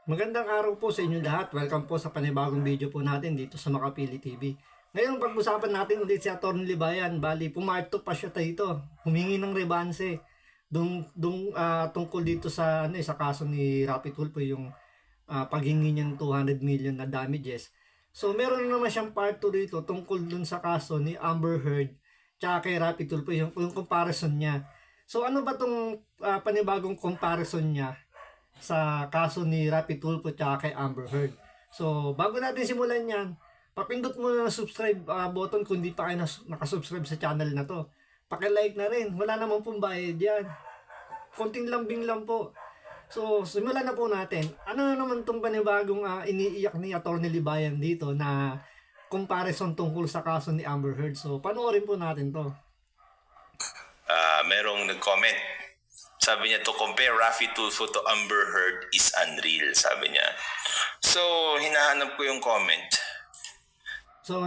Magandang araw po sa inyo lahat. Welcome po sa panibagong video po natin dito sa Makapili TV. Ngayon, pag-usapan natin ulit si Atty. Libayan. Bali, pumarto pa siya dito. Humingi ng rebanse. Tungkol dito sa sa kaso ni Rapi Tulfo, yung paghingi niya ng 200 million na damages. So, meron naman siyang part 2 dito tungkol dun sa kaso ni Amber Heard tsaka kay Rapi Tulfo, yung comparison niya. So, ano ba tong panibagong comparison niya sa kaso ni Rapi Tulfo at kay Amber Heard? So, bago natin simulan yan, papindot mo na subscribe button kung di pa kayo nakasubscribe sa channel na to. Paki-like na rin. Wala namang pong bayad yan. Konting lambing lang po. So, simulan na po natin. Ano na naman tong panibagong iniiyak ni Atty. Libayan dito na comparison tungkol sa kaso ni Amber Heard? So, panoorin po natin to. Merong nag-comment. Sabi niya, to compare Rafi Tulfo to Amber Heard is unreal, sabi niya. So, hinahanap ko yung comment. So,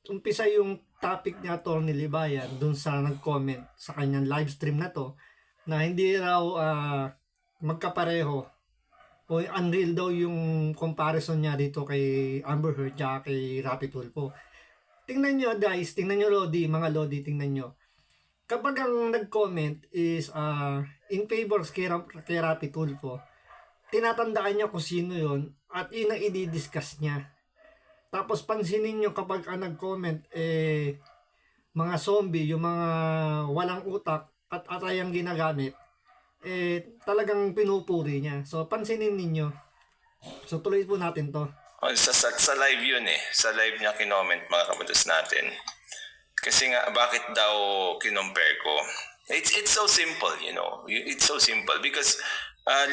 umpisa yung topic ni Atty. Libayan dun sa nag-comment sa kanyang live stream na to na hindi raw magkapareho o unreal daw yung comparison niya dito kay Amber Heard at kay Rapi Tulfo. Tingnan nyo guys, tingnan nyo Lodi, mga Lodi, tingnan nyo. Kapag ang nag-comment is in favor kay Rapi Tulfo, tinatandaan niya kung sino yon at yun ang i-discuss niya. Tapos pansinin nyo kapag ang nag-comment mga zombie, yung mga walang utak at atay ang ginagamit, talagang pinupuri niya. So pansinin ninyo. So tuloy po natin to. Sa live yun eh. Sa live niya kinoment, mga kabatas natin. Kasi nga, bakit daw kinompare ko? It's so simple, you know. It's so simple because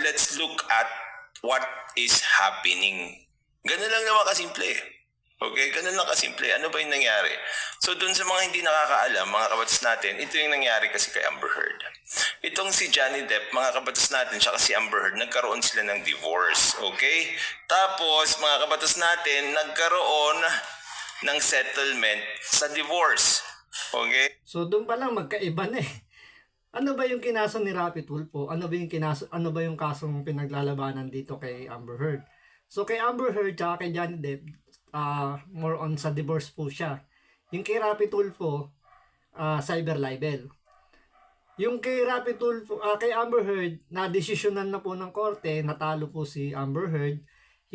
let's look at what is happening. Ganun lang naman kasimple eh. Okay, ganun lang kasimple. Ano ba yung nangyari? So dun sa mga hindi nakakaalam, mga kabatas natin, ito yung nangyari kasi kay Amber Heard. Itong si Johnny Depp, mga kabatas natin, siya kasi Amber Heard, nagkaroon sila ng divorce. Okay? Tapos, mga kabatas natin, nagkaroon ng settlement sa divorce. Okay? So doon pa lang magkaiba na eh. Ano ba yung kinaso ni Rapi Tulfo? Ano ba yung kasong pinaglalabanan dito kay Amber Heard? So kay Amber Heard at kay Johnny Depp, more on sa divorce po siya. Yung kay Rapi Tulfo, cyber libel. Yung kay Rapi Tulfo, kay Amber Heard, na desisyonan na po ng korte, natalo po si Amber Heard.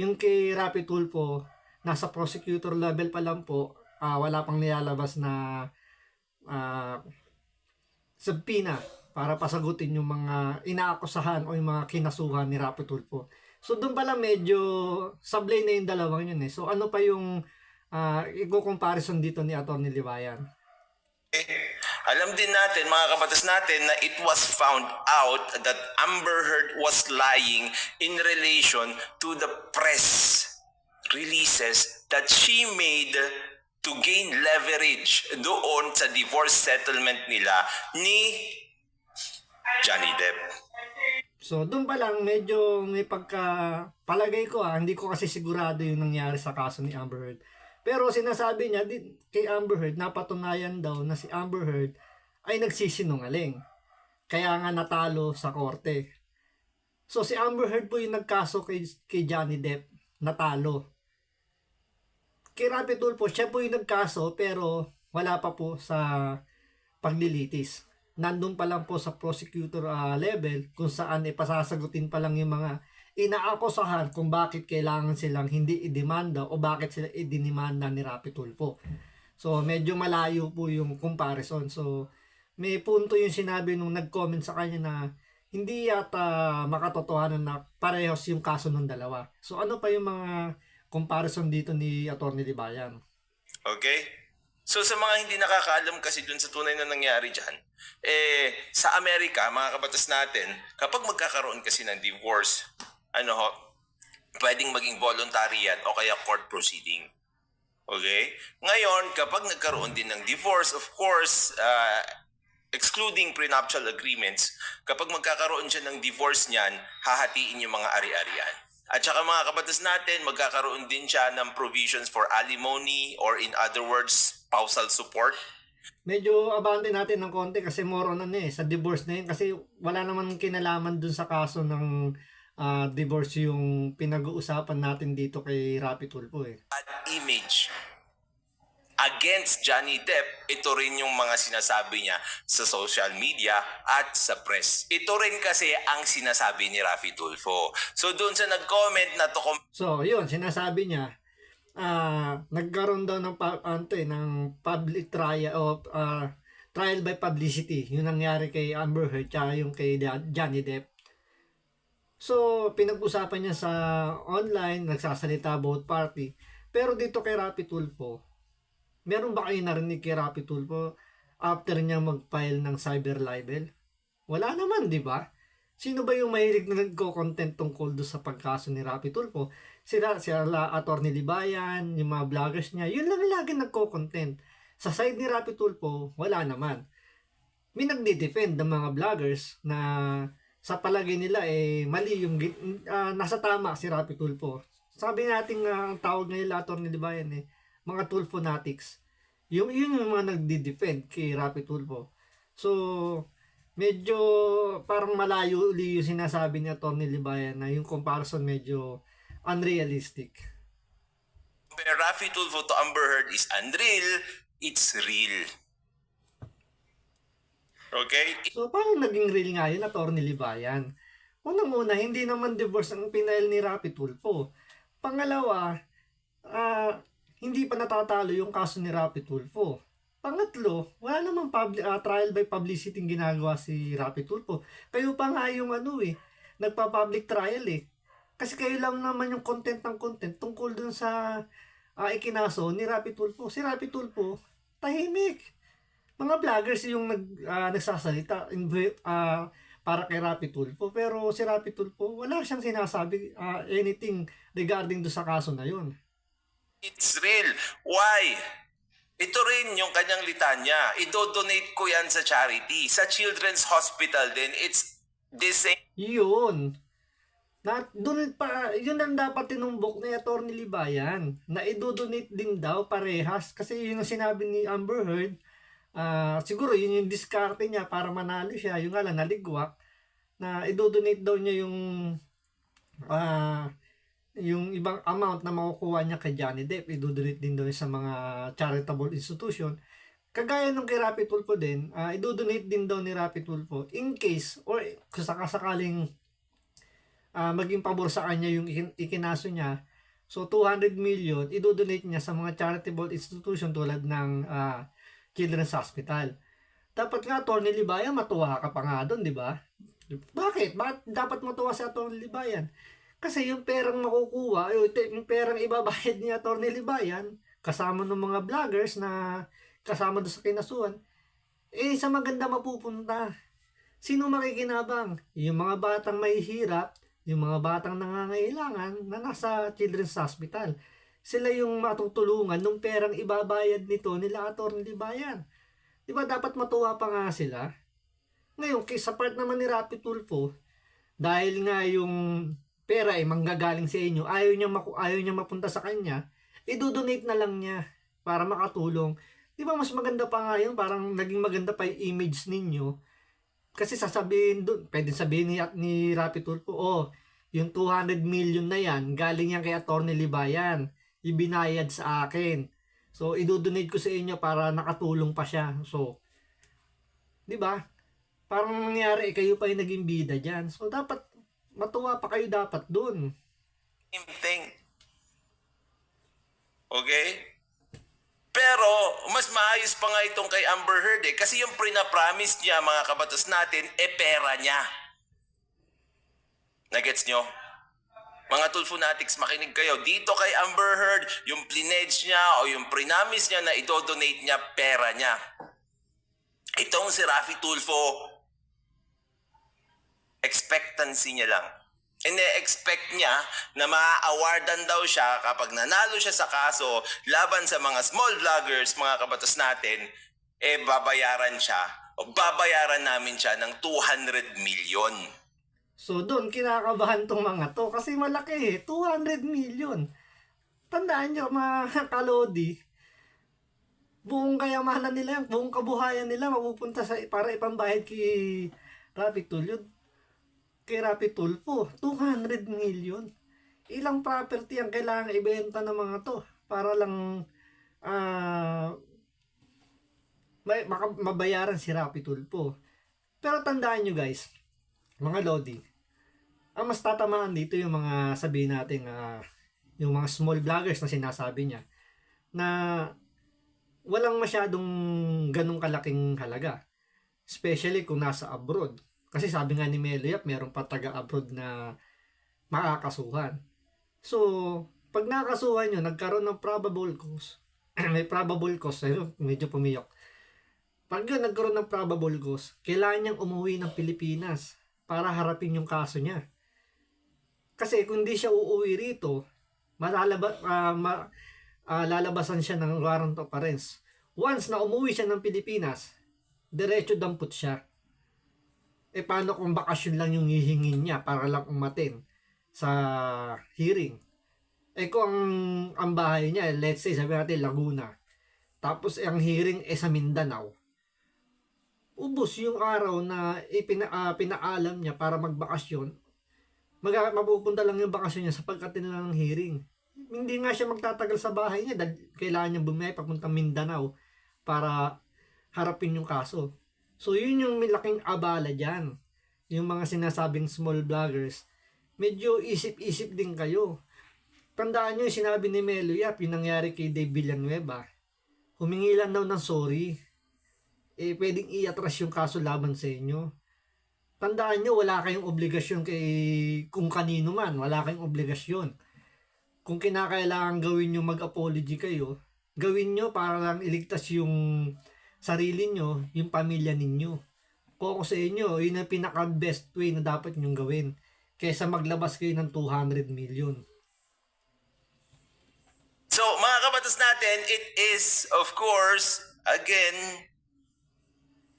Yung kay Rapi Tulfo, nasa prosecutor level pa lang po, wala pang nilalabas na subpoena para pasagutin yung mga inaakusahan o yung mga kinasuhan ni Rapi Tulfo. So doon pala medyo sablay na yung dalawang yun eh. So ano pa yung i-comparison dito ni Atty. Libayan? Alam din natin, mga kabatas natin, na it was found out that Amber Heard was lying in relation to the press releases that she made to gain leverage doon sa divorce settlement nila ni Johnny Depp. So doon pa lang medyo may palagay ko hindi ko kasi sigurado yung nangyari sa kaso ni Amber Heard. Pero sinasabi niya kay Amber Heard, napatunayan daw na si Amber Heard ay nagsisinungaling. Kaya nga natalo sa korte. So si Amber Heard po yung nagkaso kay Johnny Depp, natalo. Kay Rapi Tulfo, siya po yung nagkaso pero wala pa po sa paglilitis. Nandun pa lang po sa prosecutor level kung saan pasasagutin pa lang yung mga inaakusahan kung bakit kailangan silang hindi idemanda o bakit sila idinimanda ni Rapi Tulfo. So medyo malayo po yung comparison. So may punto yung sinabi nung nag-comment sa kanya na hindi yata makatotohanan na parehos yung kaso ng dalawa. So ano pa yung mga comparison dito ni Atty. Libayan? Okay? So sa mga hindi nakakaalam kasi dun sa tunay na nangyari dyan, sa Amerika, mga kabatas natin, kapag magkakaroon kasi ng divorce, pwedeng maging voluntary yan o kaya court proceeding. Okay? Ngayon, kapag nagkaroon din ng divorce, of course, excluding prenuptial agreements, kapag magkakaroon siya ng divorce niyan, hahatiin yung mga ari-arian. At saka mga kabatas natin, magkakaroon din siya ng provisions for alimony or in other words, spousal support. medyo abante natin ng konti kasi more on sa divorce na yun kasi wala naman kinalaman dun sa kaso ng divorce yung pinag-uusapan natin dito kay Rapi Tulfo Bad image against Johnny Depp, ito rin yung mga sinasabi niya sa social media at sa press. Ito rin kasi ang sinasabi ni Rafi Tulfo. So doon sa nag-comment na to, So, yun, sinasabi niya, nagkaroon daw ng, ng public trial o trial by publicity. Yung nangyari kay Amber Heard tsaka yung kay Johnny Depp. So, pinag-usapan niya sa online, nagsasalita both party. Pero dito kay Rapi Tulfo, meron ba kayo narinig kay Rapi Tulfo after niya mag-file ng cyber libel? Wala naman, di ba? Sino ba yung mahilig na nagko-content tungkol doon sa pagkaso ni Rapi Tulfo? Sila Atty. Libayan, yung mga vloggers niya, yun lang lagi nagko-content. Sa side ni Rapi Tulfo, wala naman. May nagdi-defend ng mga vloggers na sa palagay nila mali yung nasa tama si Rapi Tulfo. Sabi natin ang tawag nila Atty. Libayan mga Tulfonatics. Yung mga nagdi-defend kay Rapi Tulfo. So, medyo parang malayo-liyo sinasabi ni Atty. Libayan na yung comparison medyo unrealistic. compare Rafi Tulfo to Amber Heard is unreal, it's real. Okay? So, parang naging real nga yun, Atty. Libayan. Unang-una, hindi naman divorce ang pinail ni Rapi Tulfo. Pangalawa, hindi pa natatalo yung kaso ni Rapi Tulfo. Pangatlo, wala namang trial by publicity yung ginagawa si Rapi Tulfo. Kayo pa nga yung nagpa-public trial Kasi kayo lang naman yung content ng content tungkol dun sa ikinaso ni Rapi Tulfo. Si Rapi Tulfo, tahimik. Mga vloggers yung nagsasalita para kay Rapi Tulfo. Pero si Rapi Tulfo, wala siyang sinasabi anything regarding do sa kaso na yun. It's real. Why? Ito rin yung kanyang litanya. Ido-donate ko yan sa charity. Sa Children's Hospital din, it's the same. Yun. Yun ang dapat tinumbok ni Atty. Libayan. Na idodonate din daw parehas. Kasi yun ang sinabi ni Amber Heard. Siguro yun yung diskarte niya para manalo siya. Yung nga lang naligwak. Na idodonate daw niya yung ibang amount na makukuha niya kay Johnny Depp, idodonate din daw sa mga charitable institution. Kagaya nung kay Rapi Tulfo din, idodonate din daw ni Rapi Tulfo in case or kung sakasakaling maging pabor sa kanya yung ikinaso niya. So 200 million idodonate niya sa mga charitable institution tulad ng Children's Hospital. Dapat nga Atty. Libayan, matuwa ka pa nga doon, di ba? Bakit? Bakit dapat matuwa si Atty. Libayan? Kasi yung perang makukuha, yung perang ibabayad ni Atty. Libayan, kasama ng mga vloggers na kasama doon sa kinasuhan, sa maganda mapupunta. Sino makikinabang? Yung mga batang mahihirap, yung mga batang nangangailangan na nasa Children's Hospital. Sila yung matutulungan nung perang ibabayad nito nila Atty. Libayan. Di ba dapat matuwa pa nga sila? Ngayon, sa part naman ni Rapi Tulfo, dahil nga yung pera manggagaling sa inyo, ayaw niya mapunta sa kanya, idodonate na lang niya para makatulong. Di ba mas maganda pa nga yun? Parang naging maganda pa yung image ninyo. Kasi sasabihin doon, pwede sabihin ni Rapi Tulfo, yung 200 million na yan, galing yan kay Atty. Libayan. Ibinayad sa akin. So, idodonate ko sa inyo para nakatulong pa siya. So, di ba? Parang nangyari, kayo pa yung naging bida dyan. So, dapat matuwa pa kayo dapat dun. Same thing. Okay? Pero, mas maayos pa nga itong kay Amber Heard kasi yung prina-promise niya, mga kabatas natin, pera niya. Nagets nyo? Mga Tulfonatics, makinig kayo. Dito kay Amber Heard, yung plinedge niya o yung prinamis niya na idodonate niya, pera niya. Itong si Rafi Tulfo, expectancy niya lang. Ine-expect niya na ma-awardan daw siya kapag nanalo siya sa kaso laban sa mga small vloggers, mga kabatas natin, babayaran siya o babayaran namin siya ng 200 million. So doon kinakabahan tong mga to kasi malaki 200 million. Tandaan nyo mga kalodi, Buong kayamanan nila yan, buong kabuhayan nila mapupunta sa para ipambayad kay Rapi Tulfo. Kay Rapi Tulfo, 200 million. Ilang property ang kailangan ibenta ng mga to para lang mabayaran si Rapi Tulfo. Pero tandaan nyo guys, mga Lodi, ang mas tatamaan dito yung mga sabihin natin, yung mga small vloggers na sinasabi niya, na walang masyadong ganong kalaking halaga. Especially kung nasa abroad. Kasi sabi nga ni Melo Yap, meron pa taga-abroad na makakasuhan. So, pag nakakasuhan nyo, nagkaroon ng probable cause, may probable cause, medyo pumiyok. Pag yun, nagkaroon ng probable cause, kailangan niyang umuwi ng Pilipinas para harapin yung kaso niya. Kasi kung di siya uuwi rito, lalabasan siya ng warrant of arrest. Once na umuwi siya ng Pilipinas, diretso dampot siya. Paano kung bakasyon lang yung hihingin niya para lang umatin sa hearing? Kung ang bahay niya, let's say, sabi natin Laguna, tapos ang hearing sa Mindanao, ubos yung araw na pinaalam niya para magbakasyon, mapupunta lang yung bakasyon niya sapagkat lang ng hearing. Hindi nga siya magtatagal sa bahay niya dahil kailangan niya bumiyay papuntang Mindanao para harapin yung kaso. So yun yung malaking abala dyan. Yung mga sinasabing small vloggers, medyo isip-isip din kayo. Tandaan nyo yung sinabi ni Melo Yap, yung nangyari kay Dave Villanueva. Humingi lang daw ng sorry. Pwedeng iatras yung kaso laban sa inyo. Tandaan nyo, wala kayong obligasyon kung kanino man. Wala kayong obligasyon. Kung kinakailangan gawin nyo mag-apology kayo, gawin nyo para lang iligtas yung sarili nyo, yung pamilya ninyo. Kung ako sa inyo, yun ang pinaka-best way na dapat nyong gawin kaysa maglabas kayo ng 200 million. So, mga kabatas natin, it is, of course, again,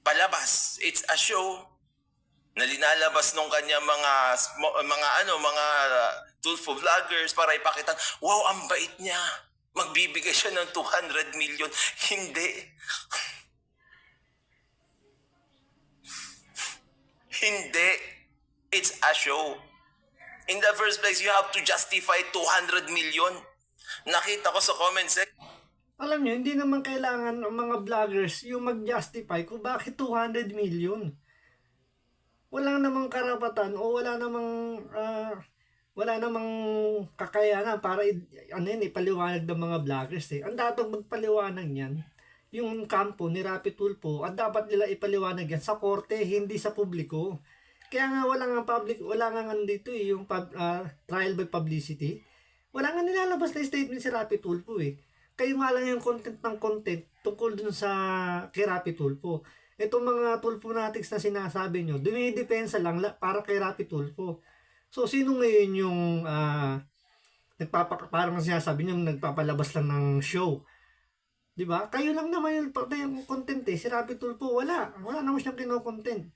palabas. It's a show na linalabas nung kanya mga Tulfo vloggers para ipakita, wow, ang bait niya. Magbibigay siya ng 200 million. Hindi. Hindi. It's a show. In the first place, you have to justify 200 million. Nakita ko sa comment section. Alam nyo, hindi naman kailangan ng mga vloggers yung mag-justify kung bakit 200 million. Wala namang karapatan o wala namang kakayanan para ipaliwanag ng mga vloggers. Ang dapat magpaliwanag niyan, yung kampo ni Rapi Tulfo, at dapat nila ipaliwanag yan sa korte, hindi sa publiko. Kaya nga wala nga dito yung trial by publicity. Wala nga nilalabas na statement si Rapi Tulfo Kayo nga lang yung content tungkol dun sa kay Rapi Tulfo. Itong mga Tulfo natics na sinasabi nyo, dumidepensa lang para kay Rapi Tulfo. So, sino ngayon yung parang sinasabi nyo, nagpapalabas lang ng show? Diba? Kayo lang naman yung content Si Rapi Tulfo, wala naman siyang kino-content.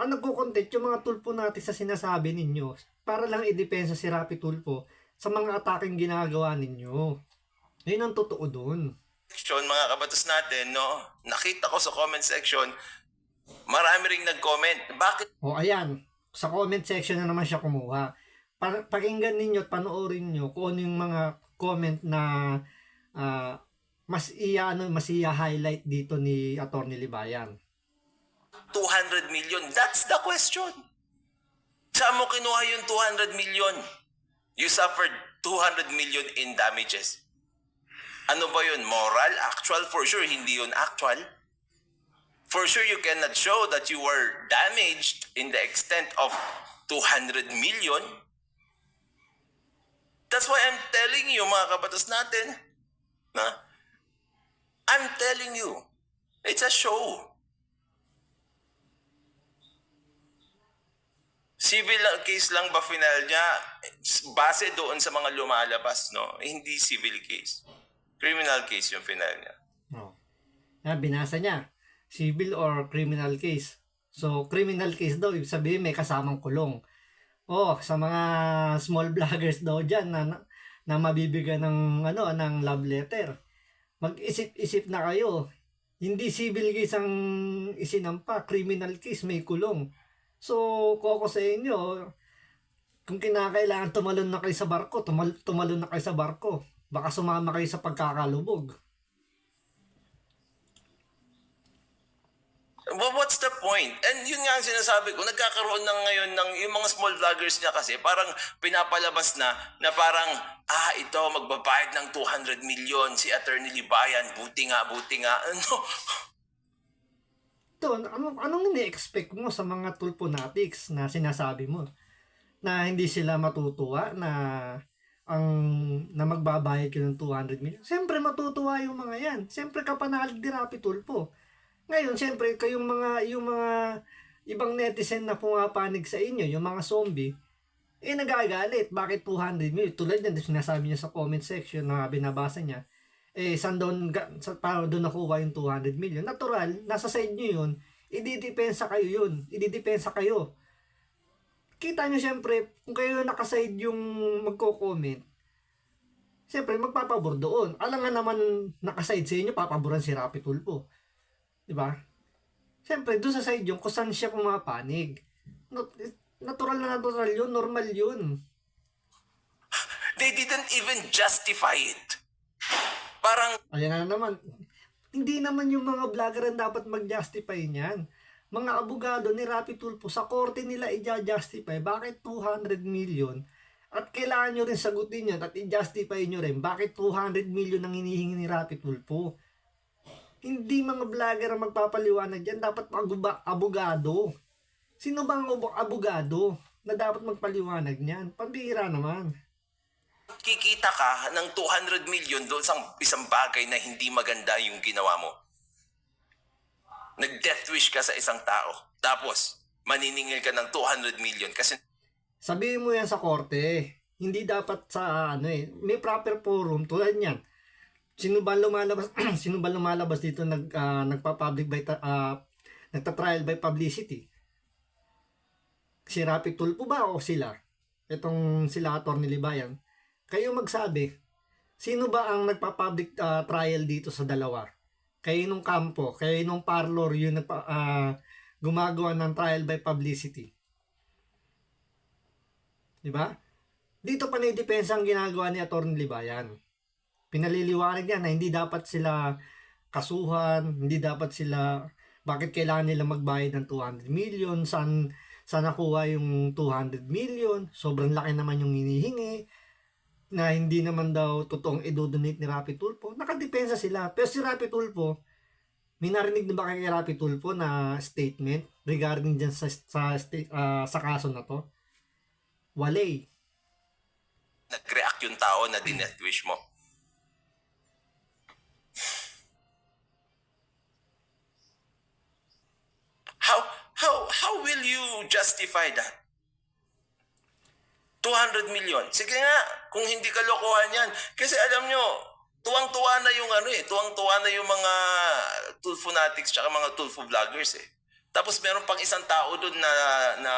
Ang nagko-content yung mga Tulfo natics na sinasabi ninyo para lang idepensa si Rapi Tulfo sa mga ataking ginagawa ninyo. Yun ang totoo dun. Mga kabatas natin, no? Nakita ko sa comment section, marami ring nag-comment. Bakit? Ayan. Sa comment section na naman siya kumuha. Pakinggan ninyo at panoorin nyo kung ano yung mga comment na mas i-highlight dito ni Atty. Libayan. 200 million. That's the question. Saan mo kinuha yung 200 million? You suffered 200 million in damages. Ano ba yun? Moral? Actual? For sure, hindi yun actual. For sure, you cannot show that you were damaged in the extent of 200 million. That's why I'm telling you, mga kabatas natin, I'm telling you, it's a show. Civil case lang ba final niya? Base doon sa mga lumalabas, no? Hindi civil case. Criminal case yung final niya. Binasa niya. Civil or criminal case. So, criminal case daw, ibig sabihin may kasamang kulong. Sa mga small vloggers daw dyan na mabibigyan ng love letter. Mag-isip-isip na kayo. Hindi civil case ang isinampa, criminal case, may kulong. So, koko sa inyo, kung kinakailangan tumalon na kayo sa barko, tumalon na kayo sa barko. Baka sumama kayo sa pagkakalubog. Well, what's the point? And yun nga ang sinasabi ko, nagkakaroon ng ngayon ng yung mga small vloggers niya kasi parang pinapalabas na parang, ito magbabayad ng 200 million si Attorney Libayan, buti nga. Ano? Ito, anong ini-expect mo sa mga tulponatics na sinasabi mo? Na hindi sila matutuwa na magbabayad ka ng 200 million? Siyempre matutuwa yung mga yan. Siyempre kapanalig di Rapi Tulfo. Ngayon, siyempre, yung mga ibang netizen na pumapanig sa inyo, yung mga zombie, nagagalit. Bakit 200 million? Tulad yan, sinasabi niya sa comment section na binabasa niya, saan paano doon nakuha yung 200 million? Natural, nasa side niyo yun, ididepensa kayo yun. Ididepensa kayo. Kita niyo siyempre, kung kayo nakaside yung magko-comment, siyempre, magpapabor doon. Alam nga naman, nakaside sa inyo, papaboran si Rapi Tulfo. Diba? Siyempre, doon sa side yung kung saan siya pumapanig. Natural yun, normal yun. They didn't even justify it. Parang, Ayan na naman. Hindi naman yung mga vlogger ang dapat mag-justify niyan. Mga abogado ni Rapi Tulfo, sa korte nila i-justify bakit 200 million at kailangan nyo rin sagutin yun at i-justify nyo rin bakit 200 million ang hinihingi ni Rapi Tulfo. Hindi mga vlogger ang magpapaliwanag yan. Dapat abogado. Sino ba ang abogado na dapat magpaliwanag niyan? Pambihira naman. kikita ka ng 200 million doon sa isang bagay na hindi maganda yung ginawa mo. Nag-death wish ka sa isang tao. Tapos, maniningil ka ng 200 million kasi Sabihin mo yan sa korte. Hindi dapat sa may proper forum tulad niyan. Sino ba lumalabas dito nagpa-public by nagta-trial by publicity? Si Rapi Tulfo ba o sila? Itong sila Attorney Libayan. Kayo magsabi, sino ba ang nagpa-public trial dito sa dalawa? Kayo nung kampo, kayo nung parlor yung gumagawa ng trial by publicity. Di ba? Dito panidepensa ang ginagawa ni Attorney Libayan. Pinaliliwanag niya na hindi dapat sila kasuhan, hindi dapat sila, bakit kailangan nila magbayad ng 200 million, saan nakuha yung 200 million, sobrang laki naman yung hinihingi, na hindi naman daw totoong i-donate ni Rapi Tulfo. Nakadepensa sila. Pero si Rapi Tulfo, may narinig na ba kay Rapi Tulfo na statement regarding dyan sa kaso na to? Walay. nag-react yung tao na dineath wish mo. How will you justify that? 200 million. Sige nga, kung hindi kalokohan yan. Kasi alam nyo, tuwang-tuwa na yung tuwang-tuwa na yung mga Tulfonatics tsaka mga Tulfo vloggers eh. Tapos meron pang isang tao doon na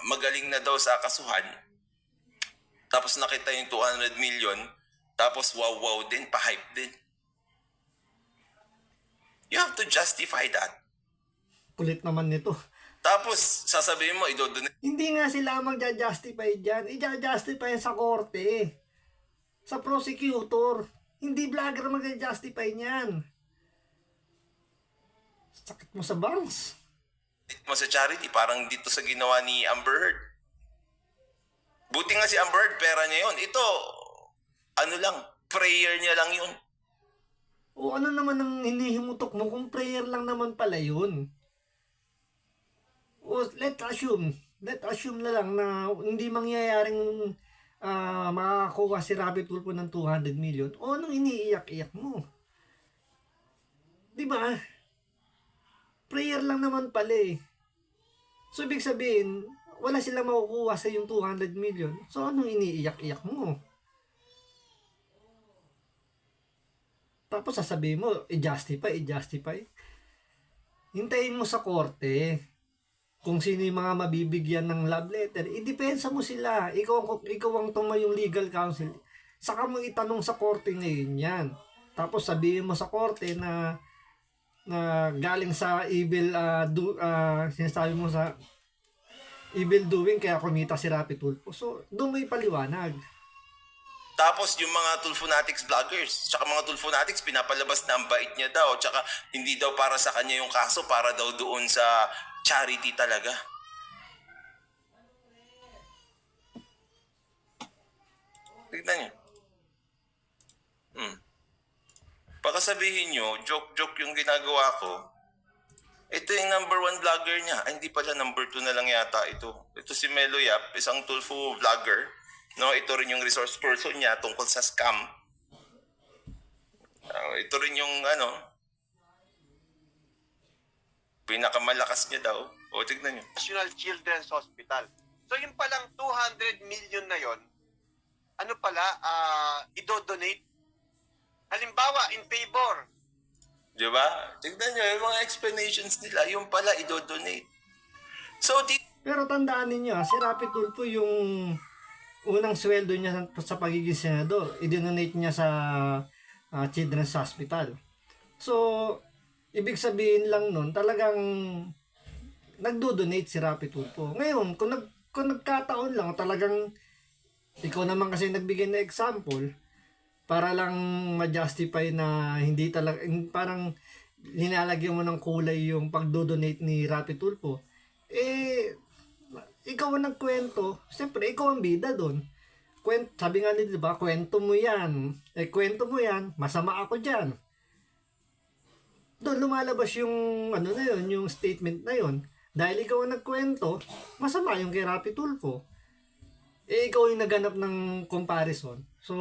magaling na daw sa kasuhan. Tapos nakita yung 200 million. Tapos wow din, pa-hype din. You have to justify that. Kulit naman nito. Tapos sasabihin mo, idodonate. Hindi nga sila magja-justify dyan. I-justify sa korte. Sa prosecutor. Hindi vlogger magja-justify niyan. Sakit mo sa bangs. Mo sa charity, parang dito sa ginawa ni Amber Heard. Buti nga si Amber Heard, pera niya yun. Ito, prayer niya lang yun. O ano naman ang hinihimutok mo kung prayer lang naman pala yun? O let's assume na lang na hindi mangyayaring makakuha si Rapi Tulfo ng 200 million. O anong iniiyak-iyak mo? Diba? Prayer lang naman pala eh. So ibig sabihin, wala silang makukuha sa yung 200 million. So anong iniiyak-iyak mo? Tapos sasabihin mo, i-justify. Hintayin mo sa korte. Kung sino yung mga mabibigyan ng love letter, idepensa mo sila. Ikaw ang tumayong legal counsel. Saka mo itanong sa korte ngayon yan. tapos sabihin mo sa korte na galing sa sinasabi mo sa evil doing kaya kumita si Rapi Tulfo. So, doon mo ipaliwanag. Tapos yung mga Tulfonatics vloggers, tsaka mga Tulfonatics, pinapalabas na ang bait niya daw, tsaka hindi daw para sa kanya yung kaso, para daw doon sa charity talaga. Tignan niyo. Baka sabihin nyo, joke-joke yung ginagawa ko. Ito yung number 1 vlogger niya. Ay, hindi pala, number 2 na lang yata ito. Ito si Melo Yap, isang Tulfo vlogger. No, ito rin yung resource person niya tungkol sa scam. Ito rin yung pinakamalakas niya daw. O, tignan niyo. National Children's Hospital. So yung palang 200 million na yon, ano pala, idodonate. Halimbawa, in favor. Di ba? Tignan niyo, yung mga explanations nila, yung pala idodonate. So, Pero tandaan ninyo, si Rapi Tulfo yung unang sweldo niya sa pagiging senador, i-donate niya sa Children's Hospital. So, ibig sabihin lang nun, talagang nagdo-donate si Rapi Tulfo. Ngayon, kung nagkataon lang, talagang ikaw naman kasi nagbigay na example, para lang ma-justify na hindi talaga, parang linalagyan mo ng kulay yung pagdo-donate ni Rapi Tulfo, ikaw ang nagkwento, siyempre ikaw ang bida doon. Sabi nga nila, diba, kwento mo yan, masama ako dyan. Doon lumalabas yung na yun, yung statement na yun. Dahil ikaw ang nagkwento, masama yung kay Rapi Tulfo. Ikaw yung naganap ng comparison. So,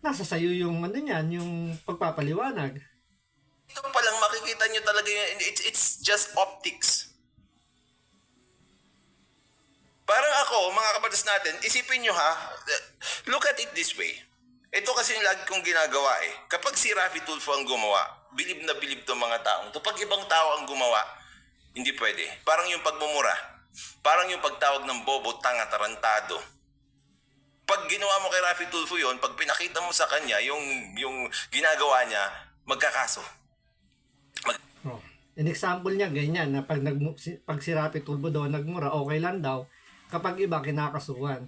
nasa sayo yung yung pagpapaliwanag. ito pa lang makikita nyo talaga yun. It's just optics. Parang ako, mga kabatas natin, isipin nyo ha, look at it this way. Ito kasi yung lagi kong ginagawa eh. Kapag si Rapi Tulfo ang gumawa, bilib na bilib to mga taong. Kapag ibang tao ang gumawa, hindi pwede. Parang yung pagmumura. Parang yung pagtawag ng bobo, tanga, tarantado. Pag ginawa mo kay Rapi Tulfo yun, pag pinakita mo sa kanya yung ginagawa niya, magkakaso. An example niya, ganyan, na pag si Rapi Tulfo daw nagmura, okay lang daw. Kapag iba, kinakasuhan.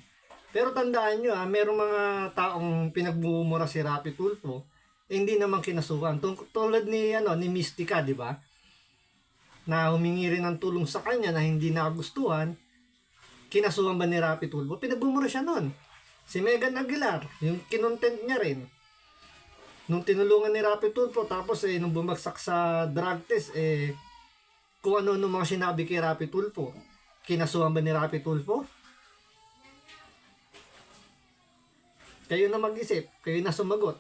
Pero tandaan nyo, merong mga taong pinagmumura si Rapi Tulfo, hindi naman kinasuhan. Tulad ni Mystica, di ba? Na humingi rin ng tulong sa kanya na hindi nagustuhan, kinasuhan ba ni Rapi Tulfo? Pinagmumura siya nun. Si Megan Aguilar, yung kinontent niya rin. Nung tinulungan ni Rapi Tulfo, tapos nung bumagsak sa drug test, kung ano mga sinabi kay Rapi Tulfo, kinasuhan ba ni Rapi Tulfo? Kayo na mag-isip, kayo na sumagot.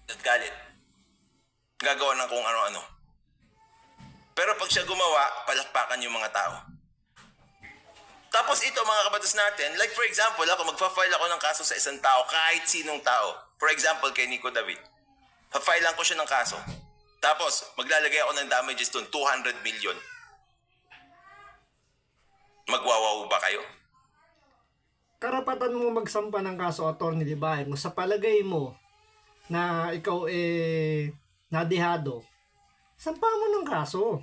At galit. Gagawa ng kung ano-ano. Pero pag siya gumawa, palakpakan yung mga tao. Tapos ito mga kabatas natin, like for example, ako magfa-file ako ng kaso sa isang tao, kahit sinong tao. For example, kay Nico David. Pa-filean ko siya ng kaso. Tapos, maglalagay ako ng damages doon, 200 million. Magwawaw ba kayo? Karapatan mo magsampa ng kaso, Atty. Libayan, kung sa palagay mo na ikaw nadihado, sampa mo ng kaso.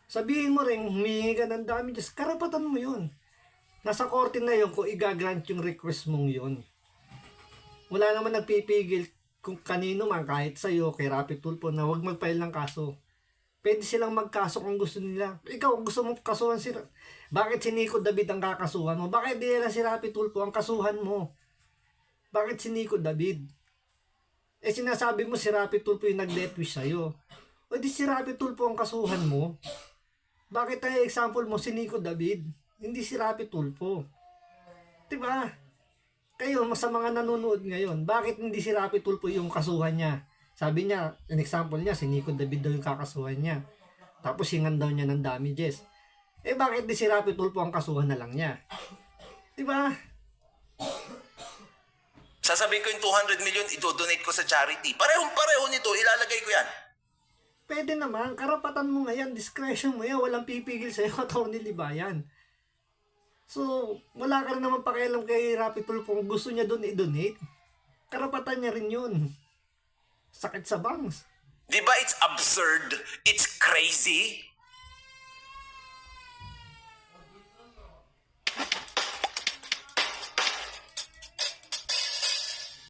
Sabihin mo rin, humingi ka ng damages, karapatan mo yun. Nasa korte na yun kung igagrant yung request mong yun. Wala naman nagpipigil kung kanino man, kahit sa'yo, kay Rapi Tulfo, na huwag mag-file ng kaso. Pwede silang magkaso kung gusto nila. Ikaw, gusto mo kasuhan sila. Bakit si Nico David ang kakasuhan mo? Bakit di na si Rapi Tulfo ang kasuhan mo? Bakit si Nico David? Sinasabi mo si Rapi Tulfo yung nag-death wish sa'yo. O di si Rapi Tulfo ang kasuhan mo? Bakit ang example mo si Nico David? Hindi si Rapi Tulfo. Diba? Kayo, sa mga nanonood ngayon, bakit hindi si Rapi Tulfo yung kasuhan niya? Sabi niya, an example niya, si Nico David daw yung kakasuhan niya. Tapos hingan daw niya ng damages. Bakit di si Rapi Tulfo ang kasuhan na lang niya? Diba? Sasabihin ko yung 200 million, idodonate ko sa charity. Parehong-pareho nito, ilalagay ko yan. Pwede naman, karapatan mo nga yan, discretion mo yan, walang pipigil sa'yo, Atty. Libayan. So, wala ka rin naman pakialam kay Rapi Tulfo kung gusto niya doon i-donate. Karapatan niya rin yun. Sakit sa bangs. Di ba it's absurd? It's crazy?